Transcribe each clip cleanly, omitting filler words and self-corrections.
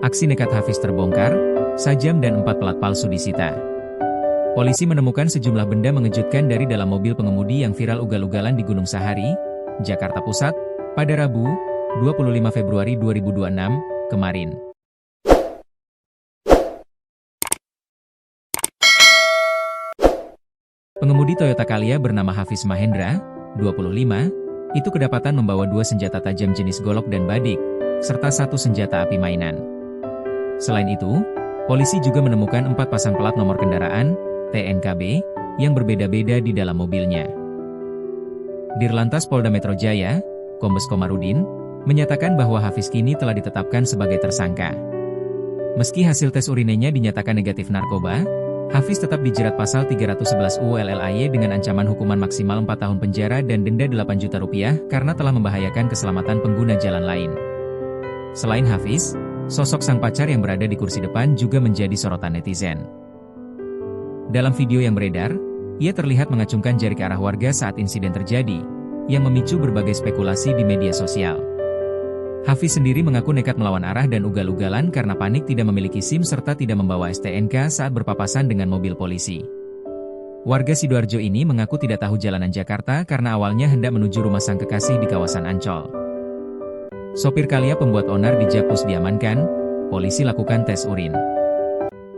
Aksi nekat Hafiz terbongkar, sajam dan 4 plat palsu disita. Polisi menemukan sejumlah benda mengejutkan dari dalam mobil pengemudi yang viral ugal-ugalan di Gunung Sahari, Jakarta Pusat, pada Rabu, 25 Februari 2026, kemarin. Pengemudi Toyota Calya bernama Hafiz Mahendra, 25, itu kedapatan membawa 2 senjata tajam jenis golok dan badik, serta 1 senjata api mainan. Selain itu, polisi juga menemukan 4 pasang plat nomor kendaraan, TNKB, yang berbeda-beda di dalam mobilnya. Dirlantas Polda Metro Jaya, Kombes Komarudin, menyatakan bahwa Hafiz kini telah ditetapkan sebagai tersangka. Meski hasil tes urinenya dinyatakan negatif narkoba, Hafiz tetap dijerat pasal 311 UU-LLAY dengan ancaman hukuman maksimal 4 tahun penjara dan denda 8 juta rupiah karena telah membahayakan keselamatan pengguna jalan lain. Selain Hafiz, sosok sang pacar yang berada di kursi depan juga menjadi sorotan netizen. Dalam video yang beredar, ia terlihat mengacungkan jari ke arah warga saat insiden terjadi, yang memicu berbagai spekulasi di media sosial. Hafiz sendiri mengaku nekat melawan arah dan ugal-ugalan karena panik tidak memiliki SIM serta tidak membawa STNK saat berpapasan dengan mobil polisi. Warga Sidoarjo ini mengaku tidak tahu jalanan Jakarta karena awalnya hendak menuju rumah sang kekasih di kawasan Ancol. Sopir Calya pembuat onar di Jakpus diamankan, polisi lakukan tes urin.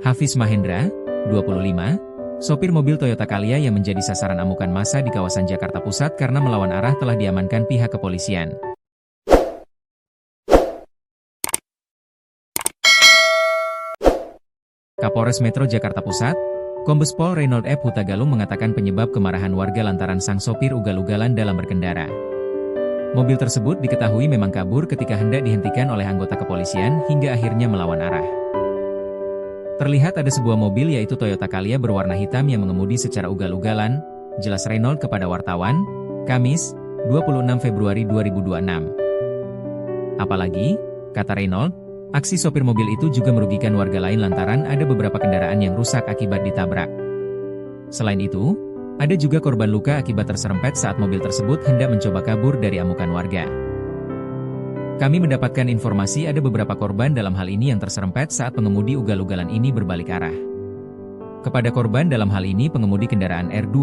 Hafiz Mahendra, 25, sopir mobil Toyota Calya yang menjadi sasaran amukan massa di kawasan Jakarta Pusat karena melawan arah telah diamankan pihak kepolisian. Kapolres Metro Jakarta Pusat, Kombes Pol Reynold F. Hutagalung mengatakan penyebab kemarahan warga lantaran sang sopir ugal-ugalan dalam berkendara. Mobil tersebut diketahui memang kabur ketika hendak dihentikan oleh anggota kepolisian hingga akhirnya melawan arah. Terlihat ada sebuah mobil yaitu Toyota Calya berwarna hitam yang mengemudi secara ugal-ugalan, jelas Reynold kepada wartawan, Kamis, 26 Februari 2026. Apalagi, kata Reynold, aksi sopir mobil itu juga merugikan warga lain lantaran ada beberapa kendaraan yang rusak akibat ditabrak. Selain itu, ada juga korban luka akibat terserempet saat mobil tersebut hendak mencoba kabur dari amukan warga. Kami mendapatkan informasi ada beberapa korban dalam hal ini yang terserempet saat pengemudi ugal-ugalan ini berbalik arah. Kepada korban dalam hal ini pengemudi kendaraan R2,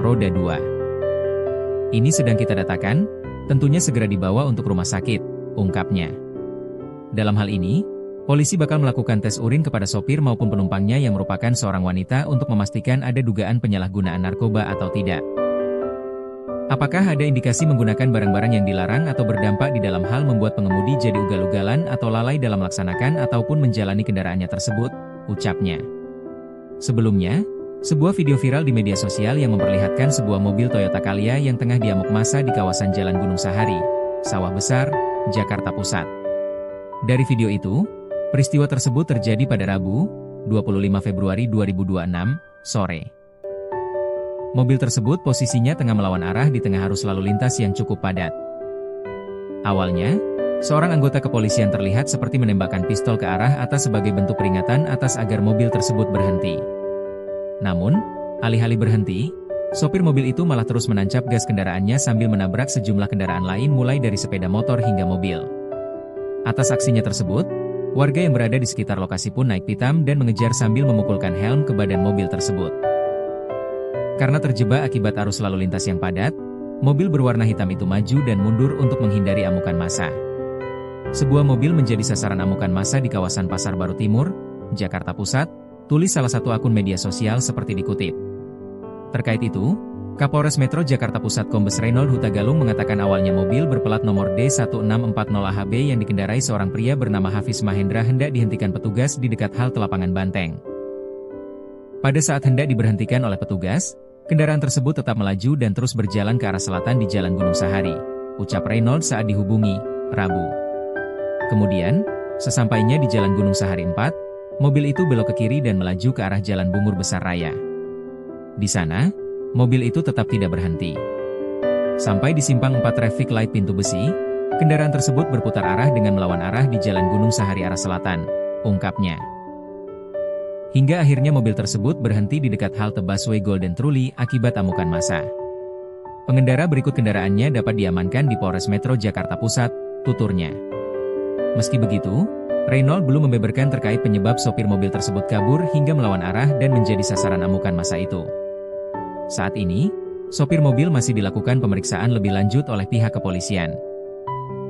roda 2. Ini sedang kita datakan, tentunya segera dibawa untuk rumah sakit, ungkapnya. Dalam hal ini, polisi bakal melakukan tes urin kepada sopir maupun penumpangnya yang merupakan seorang wanita untuk memastikan ada dugaan penyalahgunaan narkoba atau tidak. Apakah ada indikasi menggunakan barang-barang yang dilarang atau berdampak di dalam hal membuat pengemudi jadi ugal-ugalan atau lalai dalam melaksanakan ataupun menjalani kendaraannya tersebut, ucapnya. Sebelumnya, sebuah video viral di media sosial yang memperlihatkan sebuah mobil Toyota Calya yang tengah diamuk massa di kawasan Jalan Gunung Sahari, Sawah Besar, Jakarta Pusat. Dari video itu, peristiwa tersebut terjadi pada Rabu, 25 Februari 2026, sore. Mobil tersebut posisinya tengah melawan arah di tengah arus lalu lintas yang cukup padat. Awalnya, seorang anggota kepolisian terlihat seperti menembakkan pistol ke arah atas sebagai bentuk peringatan atas agar mobil tersebut berhenti. Namun, alih-alih berhenti, sopir mobil itu malah terus menancap gas kendaraannya sambil menabrak sejumlah kendaraan lain mulai dari sepeda motor hingga mobil. Atas aksinya tersebut, warga yang berada di sekitar lokasi pun naik pitam dan mengejar sambil memukulkan helm ke badan mobil tersebut. Karena terjebak akibat arus lalu lintas yang padat, mobil berwarna hitam itu maju dan mundur untuk menghindari amukan massa. Sebuah mobil menjadi sasaran amukan massa di kawasan Pasar Baru Timur, Jakarta Pusat, tulis salah satu akun media sosial seperti dikutip. Terkait itu, Kapolres Metro Jakarta Pusat Kombes Reynold Hutagalung mengatakan awalnya mobil berplat nomor D1640AHB yang dikendarai seorang pria bernama Hafiz Mahendra hendak dihentikan petugas di dekat halte Lapangan Banteng. Pada saat hendak diberhentikan oleh petugas, kendaraan tersebut tetap melaju dan terus berjalan ke arah selatan di Jalan Gunung Sahari, ucap Reynold saat dihubungi, Rabu. Kemudian, sesampainya di Jalan Gunung Sahari 4, mobil itu belok ke kiri dan melaju ke arah Jalan Bungur Besar Raya. Di sana, mobil itu tetap tidak berhenti. Sampai di simpang 4 traffic light pintu besi, kendaraan tersebut berputar arah dengan melawan arah di Jalan Gunung Sahari arah selatan, ungkapnya. Hingga akhirnya mobil tersebut berhenti di dekat halte busway Golden Truly akibat amukan massa. Pengendara berikut kendaraannya dapat diamankan di Polres Metro Jakarta Pusat, tuturnya. Meski begitu, Reynolds belum membeberkan terkait penyebab sopir mobil tersebut kabur hingga melawan arah dan menjadi sasaran amukan massa itu. Saat ini, sopir mobil masih dilakukan pemeriksaan lebih lanjut oleh pihak kepolisian.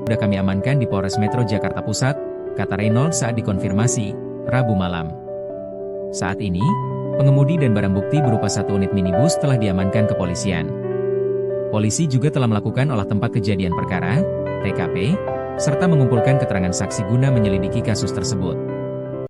Sudah kami amankan di Polres Metro Jakarta Pusat, kata Reynolds saat dikonfirmasi, Rabu malam. Saat ini, pengemudi dan barang bukti berupa 1 unit minibus telah diamankan kepolisian. Polisi juga telah melakukan olah tempat kejadian perkara, TKP, serta mengumpulkan keterangan saksi guna menyelidiki kasus tersebut.